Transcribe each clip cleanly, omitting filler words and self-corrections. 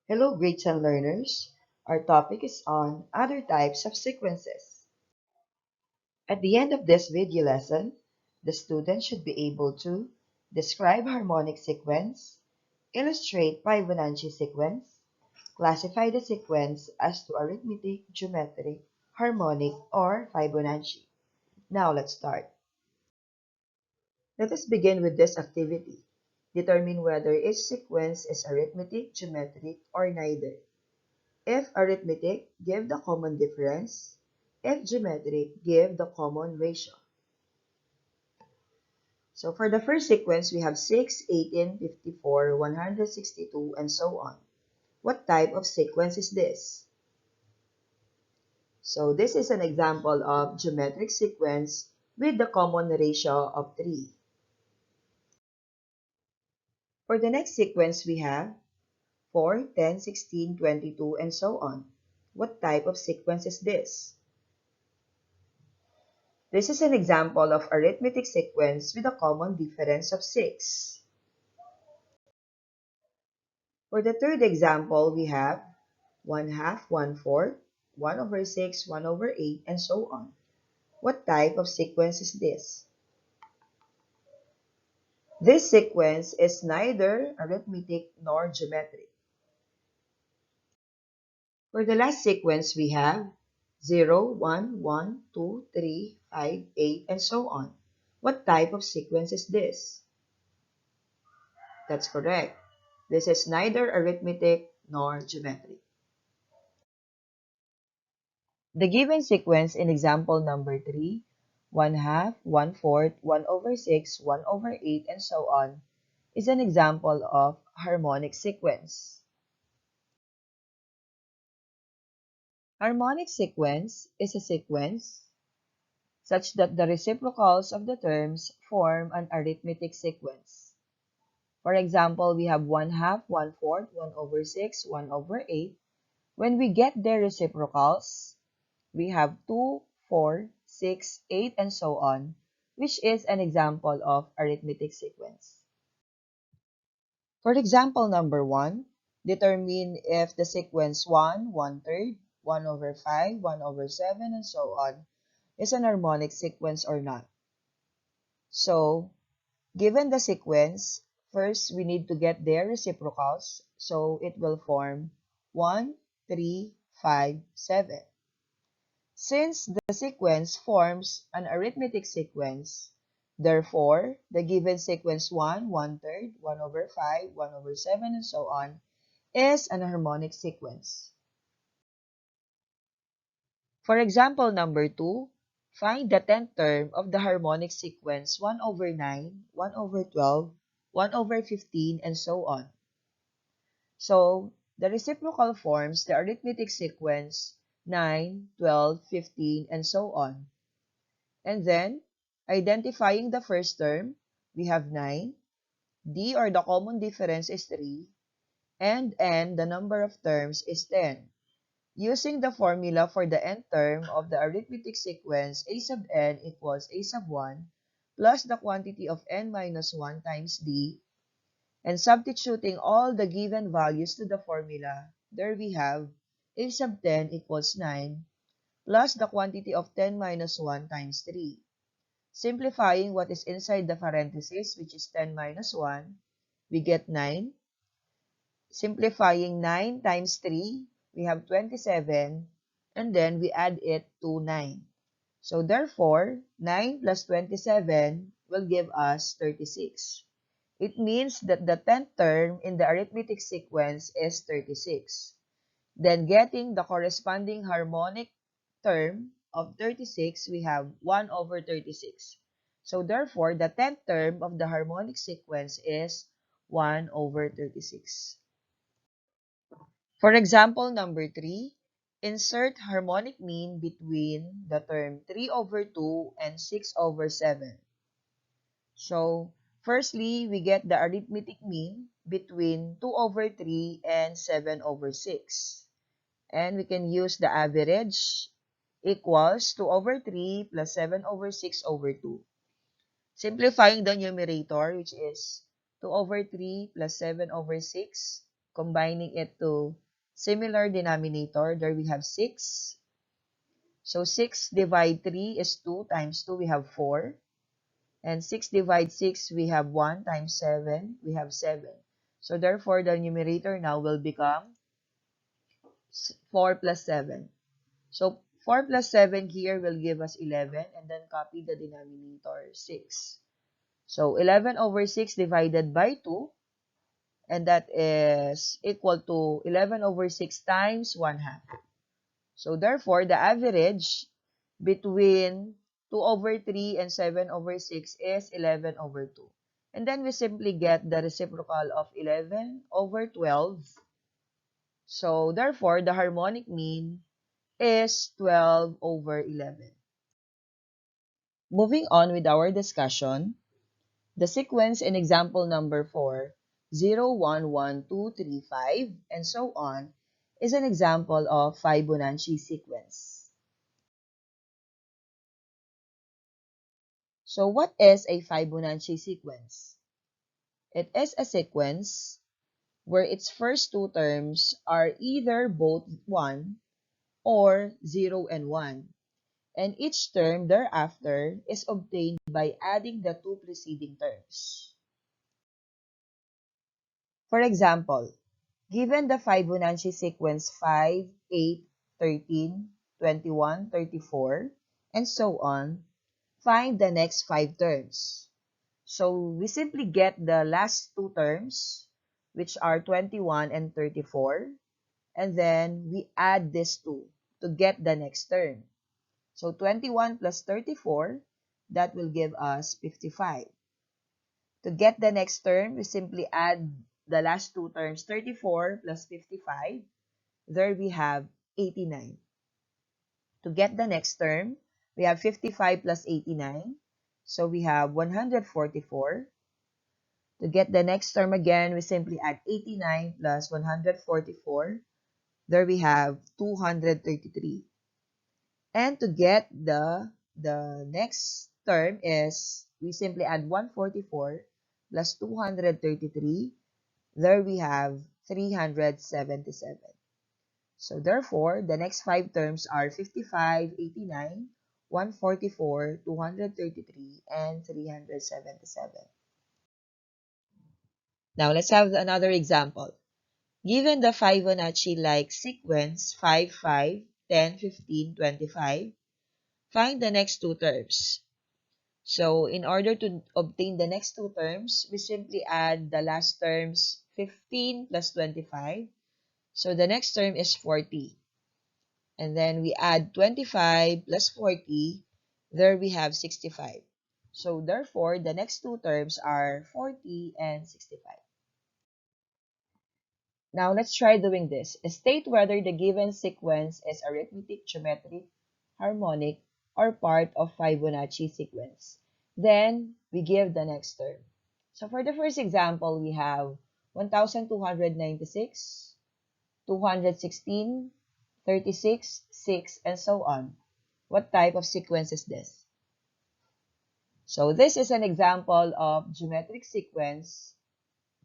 Hello, grade 10 learners. Our topic is on other types of sequences. At the end of this video lesson, the student should be able to describe harmonic sequence, illustrate Fibonacci sequence, classify the sequence as to arithmetic, geometric, harmonic, or Fibonacci. Now let's start. Let us begin with this activity. Determine whether each sequence is arithmetic, geometric, or neither. If arithmetic, give the common difference. If geometric, give the common ratio. So for the first sequence, we have 6, 18, 54, 162, and so on. What type of sequence is this? So this is an example of geometric sequence with the common ratio of 3. For the next sequence, we have 4, 10, 16, 22, and so on. What type of sequence is this? This is an example of arithmetic sequence with a common difference of 6. For the third example, we have 1 half, 1 fourth, 1 over 6, 1 over 8, and so on. What type of sequence is this? This sequence is neither arithmetic nor geometric. For the last sequence, we have 0, 1, 1, 2, 3, 5, 8, and so on. What type of sequence is this? That's correct. This is neither arithmetic nor geometric. The given sequence in example number 3, 1 half, 1 fourth, 1 over 6, 1 over 8, and so on, is an example of harmonic sequence. Harmonic sequence is a sequence such that the reciprocals of the terms form an arithmetic sequence. For example, we have 1 half, 1 fourth, 1 over 6, 1 over 8. When we get their reciprocals, we have 2, 4, 6, 8, and so on, which is an example of arithmetic sequence. For example number 1, determine if the sequence 1, 1/3, 1 over 5, 1 over 7, and so on is an harmonic sequence or not. So, given the sequence, first we need to get their reciprocals, so it will form 1, 3, 5, 7. Since the sequence forms an arithmetic sequence, therefore, the given sequence 1, 1/3, 1 over 5, 1 over 7, and so on, is an harmonic sequence. For example number 2, find the 10th term of the harmonic sequence 1 over 9, 1 over 12, 1 over 15, and so on. So, the reciprocal forms the arithmetic sequence 9, 12, 15, and so on. And then, identifying the first term, we have 9, d or the common difference is 3, and n, the number of terms, is 10. Using the formula for the nth term of the arithmetic sequence a sub n equals a sub 1 plus the quantity of n minus 1 times d, and substituting all the given values to the formula, there we have a sub 10 equals 9 plus the quantity of 10 minus 1 times 3. Simplifying what is inside the parenthesis, which is 10 minus 1, we get 9. Simplifying 9 times 3, we have 27, and then we add it to 9. So therefore, 9 plus 27 will give us 36. It means that the 10th term in the arithmetic sequence is 36. Then getting the corresponding harmonic term of 36, we have 1 over 36. So therefore, the 10th term of the harmonic sequence is 1 over 36. For example number 3, insert harmonic mean between the term 3 over 2 and 6 over 7. So, firstly, we get the arithmetic mean between 2 over 3 and 7 over 6. And we can use the average equals 2 over 3 plus 7 over 6 over 2. Simplifying the numerator, which is 2 over 3 plus 7 over 6, combining it to similar denominator, there we have 6. So 6 divide 3 is 2 times 2, we have 4. And 6 divide 6, we have 1 times 7, we have 7. So therefore, the numerator now will become 4 plus 7. So 4 plus 7 here will give us 11, and then copy the denominator 6. So 11 over 6 divided by 2, and that is equal to 11 over 6 times 1/2. So therefore, the average between 2 over 3 and 7 over 6 is 11 over 2. And then we simply get the reciprocal of 11 over 12. So therefore, the harmonic mean is 12 over 11. Moving on with our discussion, the sequence in example number 4, 0, 1, 1, 2, 3, 5, and so on, is an example of Fibonacci sequence. So what is a Fibonacci sequence? It is a sequence where its first two terms are either both 1 or 0 and 1, and each term thereafter is obtained by adding the two preceding terms. For example, given the Fibonacci sequence 5, 8, 13, 21, 34, and so on, find the next 5 terms. So we simply get the last two terms, which are 21 and 34, and then we add these two to get the next term. So 21 plus 34, that will give us 55. To get the next term, we simply add the last two terms, 34 plus 55. There we have 89. To get the next term, we have 55 plus 89. So we have 144. To get the next term again, we simply add 89 plus 144. There we have 233. And to get the next term is, we simply add 144 plus 233. There we have 377. So therefore, the next 5 terms are 55, 89, 144, 233, and 377. Now let's have another example. Given the Fibonacci-like sequence 5, 5, 10, 15, 25, find the next two terms. So in order to obtain the next two terms, we simply add the last terms 15 plus 25. So the next term is 40. And then we add 25 plus 40. There we have 65. So therefore, the next two terms are 40 and 65. Now let's try doing this. State whether the given sequence is arithmetic, geometric, harmonic, or part of Fibonacci sequence. Then we give the next term. So for the first example, we have 1296, 216, 36, 6, and so on. What type of sequence is this? So this is an example of geometric sequence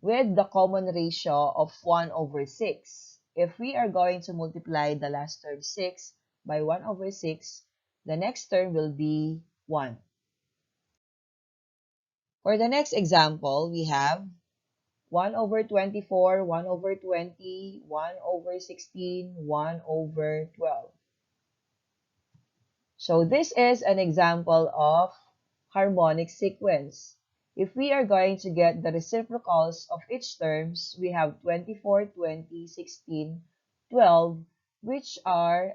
with the common ratio of 1 over 6. If we are going to multiply the last term 6 by 1 over 6, the next term will be 1. For the next example, we have 1 over 24, 1 over 20, 1 over 16, 1 over 12. So this is an example of harmonic sequence. If we are going to get the reciprocals of each terms, we have 24, 20, 16, 12, which are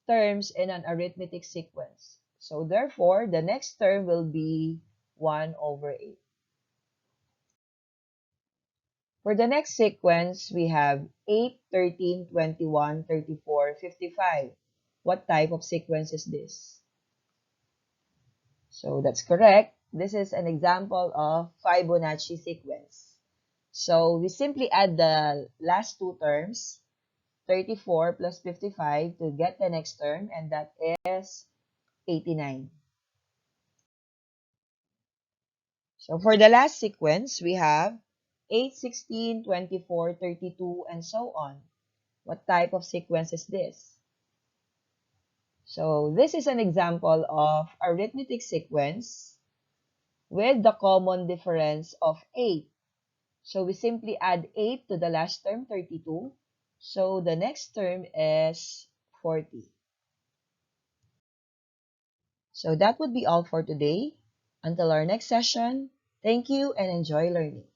terms in an arithmetic sequence. So therefore, the next term will be 1 over 8. For the next sequence, we have 8, 13, 21, 34, 55. What type of sequence is this? So that's correct. This is an example of Fibonacci sequence. So we simply add the last two terms, 34 plus 55, to get the next term, and that is 89. So for the last sequence, we have 8, 16, 24, 32, and so on. What type of sequence is this? So this is an example of arithmetic sequence with the common difference of 8. So we simply add 8 to the last term, 32. So the next term is 40. So that would be all for today. Until our next session, thank you and enjoy learning.